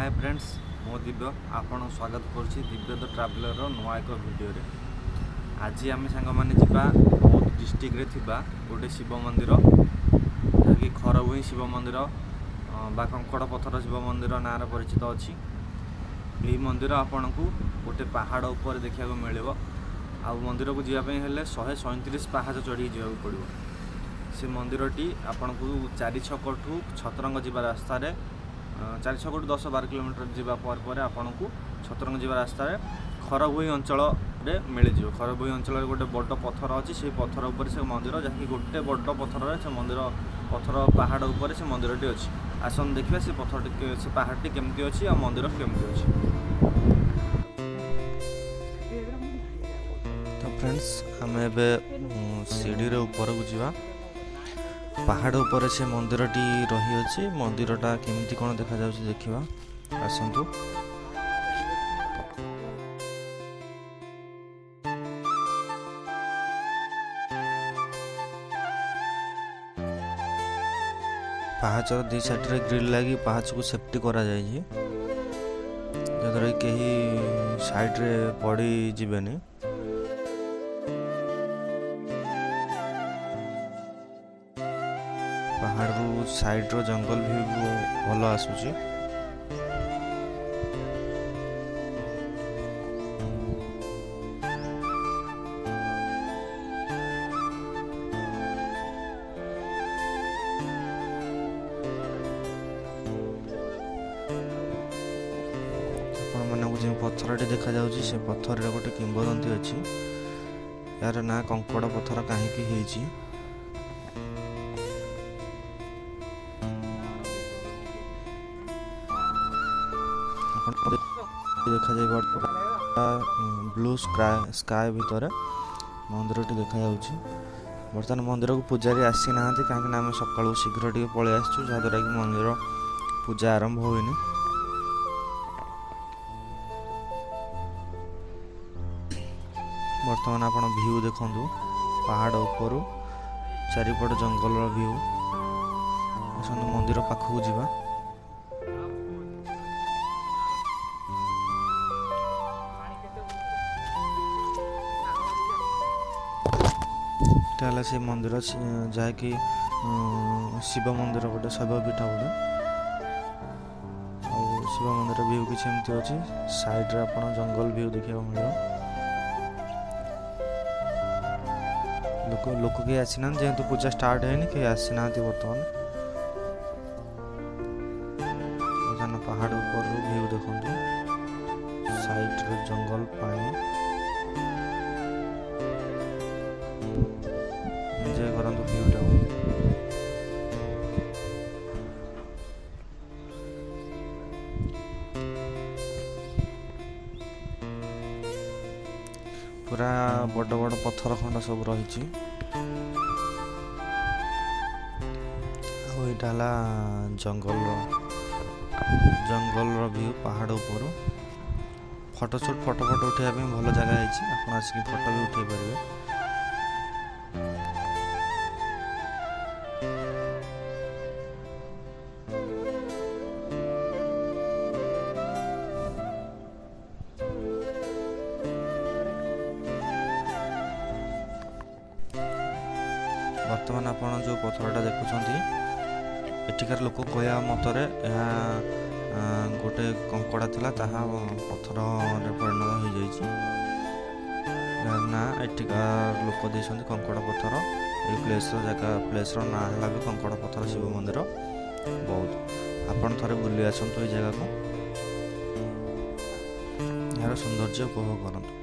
Hi friends मो दिव्य आपन स्वागत करुच्ची दिव्य द ट्रावेलर नुआ एक वीडियो रे। आज आम सांग मैंने जावा बौद्ध डिस्ट्रिक्ट रे थिबा गोटे शिव मंदिर जहाँकि खरभुई शिव मंदिर बा कंकड़ पथर शिव मंदिर ना परिचित अच्छी। यही मंदिर आपन को गोटे पहाड़ ऊपर देखा मिल आ मंदिर को जावाई हेले 137 पहाड़ चढ़ी जावाक पड़ो। से मंदिरटी आपन को 4 छक ठू छतरंग जीवा रास्ता 4 छक 10-12 किलोमीटर जीवा पर आपन को छतरंग जीवा रास्ता खरभुई अंचल रे मिल जाव। खरभुई अंचल गोटे बड़ पथर अच्छी से पथर उपर से मंदिर जहाँकि गोटे बड़ पथर से मंदिर पथर पहाड़ उपर से मंदिरटी अच्छी। आसन देखिए से पथर से पहाड़टी केमती अच्छी आ मंदिर केमती अच्छी। तो फ्रेंड्स आम ए सीढ़ी रे ऊपर को जीवा पहाड़ ऊपर से मंदिरटी रही अच्छी। मंदिरटा केमती कौन देखा जाउछि देखिबा आसंतु। पहाड़ दी साइड रे ग्रिल लगी पहाड़ को सेफ्टी करा जाइए जदर कहीं साइड रे पड़ी जीवेनी। पहाड़ रू साइड रो जंगल भी भल आसुची। जो पत्थरटी देखा जाउची से पत्थर रे गोटे किंवदंती अच्छी। यार ना कंकड़ पत्थर कहीं देखा जाए ब्लू स्काय भितर मंदिरटी देखा जाउची। बर्तमान मंदिर को पूजारी आसी ना कहीं आम सकाळू शीघ्र टे पलि आसचु जहाँद्वारा कि मंदिर पूजा आरंभ होइनी। बर्तमान आपण व्यू देखंतु पहाड़ ऊपर चारिपट जंगल व्यू। मंदिर पाखक जीवा से मंदिर जहाँकि शिव मंदिर गोटे शैवपीठ गोटे शिव मंदिर व्यू किसी एमती अच्छी। साइड रे आपण जंगल व्यू देखा मिल लोक कहीं आसी ना जेहेतु पूजा स्टार्ट है कहीं आसी ना बर्तमान। पहाड़ ऊपर व्यू देखो साइड रे जंगल पानी एंजॉय करंतु व्यूटा। पूरा बड़ बड़ पत्थर खंड सब रही। जंगल व्यू पहाड़ ऊपर फोटोशूट फोटो उठाइबा भल जगह है। आप आसिक फोटो भी उठे पारे। बर्तमान आपन जो पथरटा देखुं एठिकार लोक कहया मतरे गोटे कंकड़ा थिला ताहा पथर परिणत हो जाइछि। ना एठिकार लोक देइछन्ति कंकड़ा पथर ए प्लेस प्लेस रो ना हला भी कंकड़ा पथर शिव मंदिर बहुत। आपन थरे बुली आसंतु ए जगह को यार सौंदर्य उपभोग करंतु।